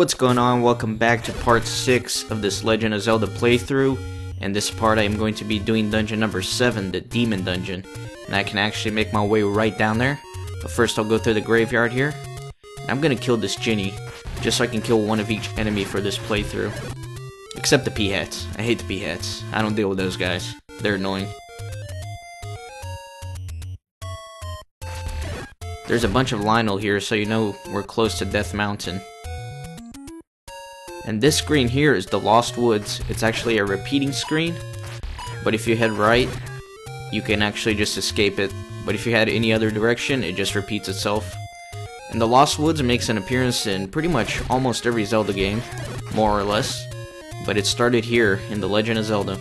What's going on? Welcome back to part 6 of this Legend of Zelda playthrough. And this part I am going to be doing dungeon number 7, the Demon Dungeon. And I can actually make my way right down there. But first I'll go through the graveyard here. And I'm gonna kill this Ginny, just so I can kill one of each enemy for this playthrough. Except the P-Hats. I hate the P-Hats. I don't deal with those guys. They're annoying. There's a bunch of Lionel here, so you know we're close to Death Mountain. And this screen here is the Lost Woods. It's actually a repeating screen, but if you head right, you can actually just escape it. But if you head any other direction, it just repeats itself. And the Lost Woods makes an appearance in pretty much almost every Zelda game, more or less. But it started here in the Legend of Zelda.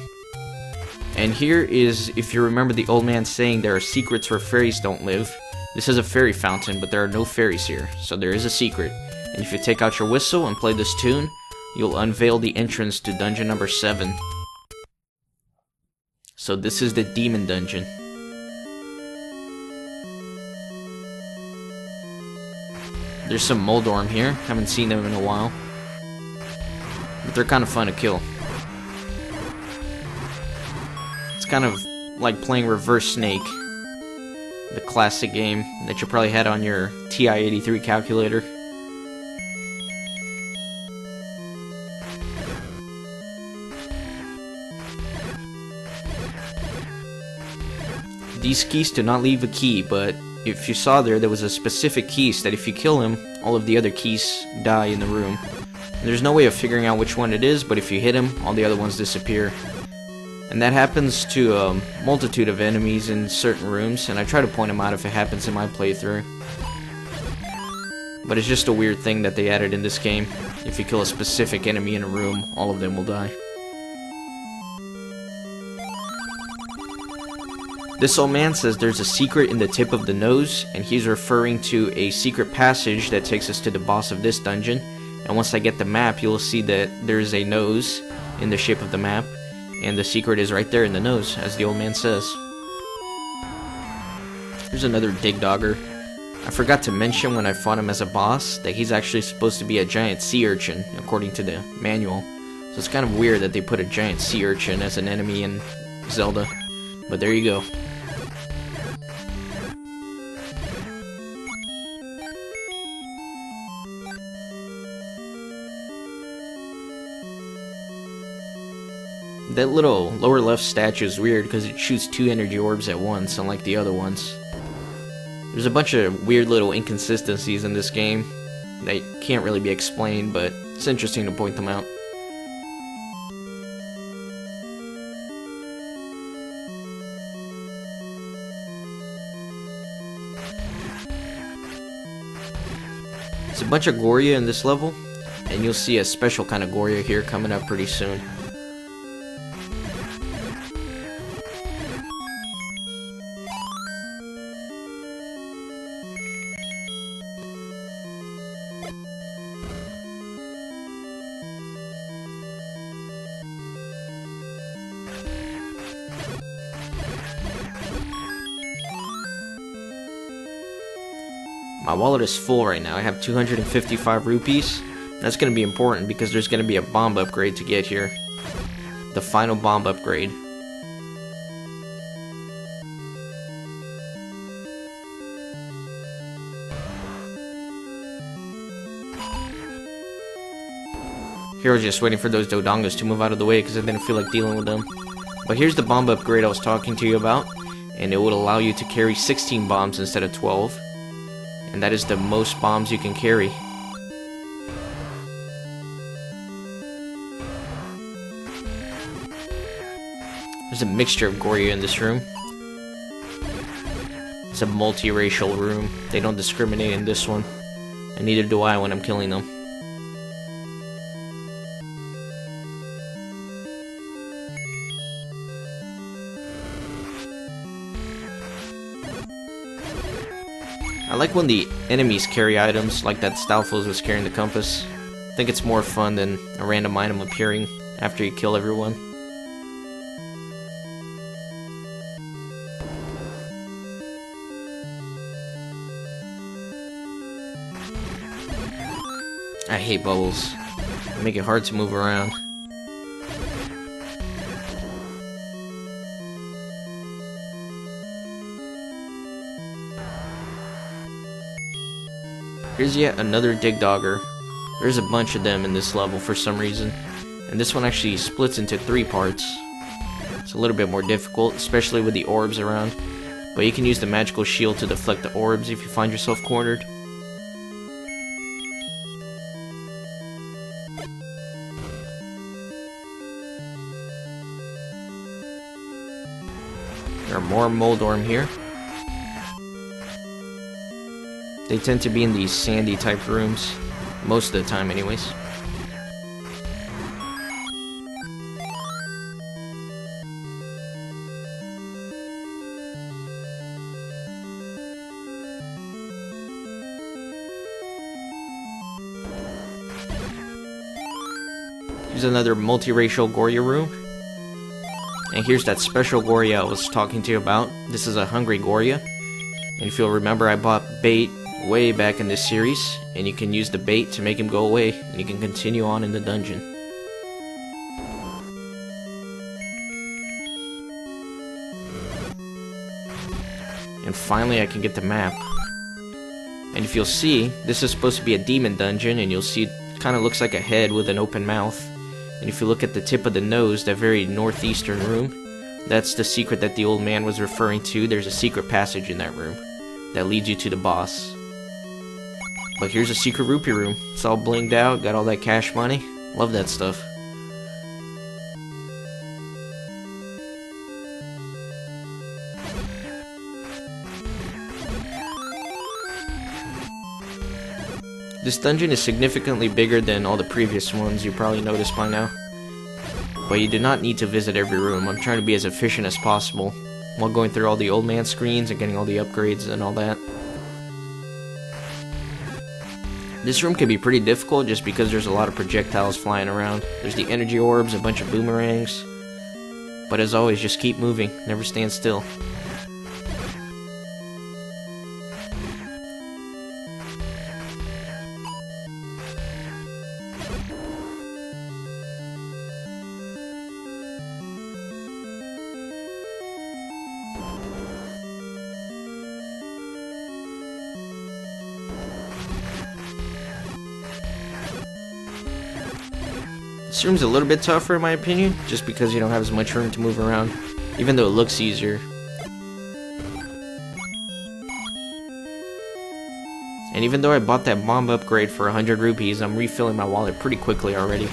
And here is, if you remember the old man saying there are secrets where fairies don't live. This is a fairy fountain, but there are no fairies here, so there is a secret. And if you take out your whistle and play this tune, you'll unveil the entrance to dungeon number 7. So this is the Demon Dungeon. There's some Moldorm here, haven't seen them in a while. But they're kind of fun to kill. It's kind of like playing Reverse Snake, the classic game that you probably had on your TI-83 calculator. These keys do not leave a key, but if you saw there was a specific keys that if you kill him, all of the other keys die in the room. And there's no way of figuring out which one it is, but if you hit him, all the other ones disappear. And that happens to a multitude of enemies in certain rooms, and I try to point them out if it happens in my playthrough. But it's just a weird thing that they added in this game. If you kill a specific enemy in a room, all of them will die. This old man says there's a secret in the tip of the nose, and he's referring to a secret passage that takes us to the boss of this dungeon. And once I get the map, you'll see that there's a nose in the shape of the map, and the secret is right there in the nose, as the old man says. Here's another Dig Dogger. I forgot to mention when I fought him as a boss that he's actually supposed to be a giant sea urchin, according to the manual. So it's kind of weird that they put a giant sea urchin as an enemy in Zelda. But there you go. That little lower left statue is weird because it shoots 2 energy orbs at once, unlike the other ones. There's a bunch of weird little inconsistencies in this game that can't really be explained, but it's interesting to point them out. There's a bunch of Goria in this level, and you'll see a special kind of Goria here coming up pretty soon. My wallet is full right now. I have 255 rupees. That's going to be important because there's going to be a bomb upgrade to get here. The final bomb upgrade. Here I was just waiting for those Dodongos to move out of the way because I didn't feel like dealing with them. But here's the bomb upgrade I was talking to you about. And it would allow you to carry 16 bombs instead of 12. And that is the most bombs you can carry. There's a mixture of Goria in this room. It's a multiracial room. They don't discriminate in this one. And neither do I when I'm killing them. I like when the enemies carry items, like that Stalfos was carrying the compass. I think it's more fun than a random item appearing after you kill everyone. I hate bubbles. They make it hard to move around. Here's yet another dig dogger. There's a bunch of them in this level for some reason. And this one actually splits into 3 parts. It's a little bit more difficult, especially with the orbs around. But you can use the magical shield to deflect the orbs if you find yourself cornered. There are more Moldorm here. They tend to be in these sandy type rooms, most of the time anyways. Here's another multiracial Gorya room. And here's that special Gorya I was talking to you about. This is a hungry Gorya. And if you'll remember, I bought bait way back in this series, and you can use the bait to make him go away, and you can continue on in the dungeon. And finally I can get the map. And if you'll see, this is supposed to be a demon dungeon, and you'll see it kind of looks like a head with an open mouth. And if you look at the tip of the nose, that very northeastern room, that's the secret that the old man was referring to. There's a secret passage in that room that leads you to the boss. But here's a secret rupee room. It's all blinged out, got all that cash money. Love that stuff. This dungeon is significantly bigger than all the previous ones, you probably noticed by now. But you do not need to visit every room. I'm trying to be as efficient as possible while going through all the old man screens and getting all the upgrades and all that. This room can be pretty difficult just because there's a lot of projectiles flying around. There's the energy orbs, a bunch of boomerangs. But as always, just keep moving, never stand still. This room's a little bit tougher in my opinion, just because you don't have as much room to move around, even though it looks easier. And even though I bought that bomb upgrade for 100 rupees, I'm refilling my wallet pretty quickly already.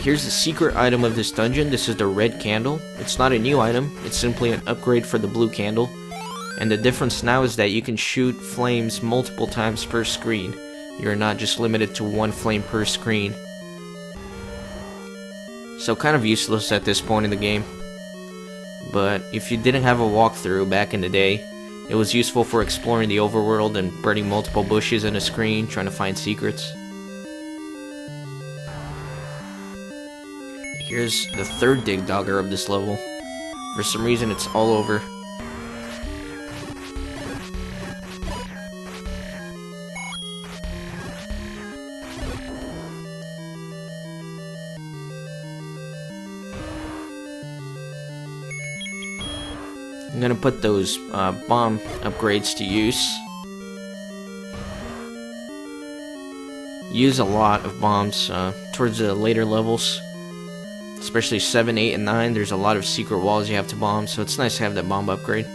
Here's the secret item of this dungeon. This is the red candle. It's not a new item, it's simply an upgrade for the blue candle. And the difference now is that you can shoot flames multiple times per screen. You're not just limited to one flame per screen. So kind of useless at this point in the game. But if you didn't have a walkthrough back in the day, it was useful for exploring the overworld and burning multiple bushes in a screen, trying to find secrets. Here's the third dig dogger of this level. For some reason it's all over. I'm gonna put those bomb upgrades to use. Use a lot of bombs towards the later levels. Especially 7, 8, and 9, there's a lot of secret walls you have to bomb, so it's nice to have that bomb upgrade.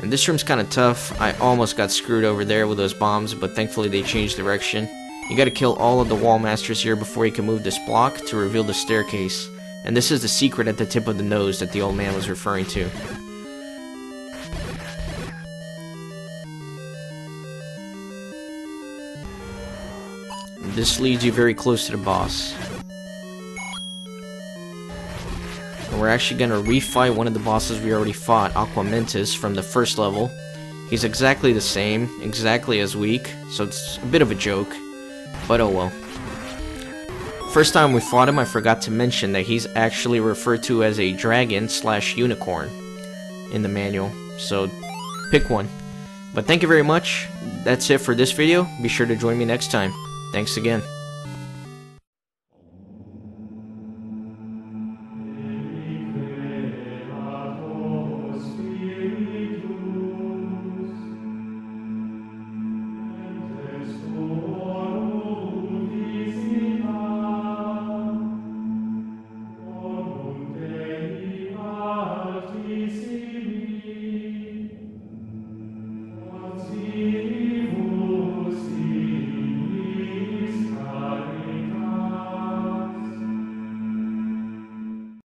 And this room's kind of tough. I almost got screwed over there with those bombs, but thankfully they changed direction. You gotta kill all of the wall masters here before you can move this block to reveal the staircase. And this is the secret at the tip of the nose that the old man was referring to. And this leads you very close to the boss. We're actually going to refight one of the bosses we already fought, Aquamentus, from the first level. He's exactly the same, exactly as weak, so it's a bit of a joke. But oh well. First time we fought him, I forgot to mention that he's actually referred to as a dragon/unicorn in the manual, so pick one. But thank you very much. That's it for this video. Be sure to join me next time. Thanks again.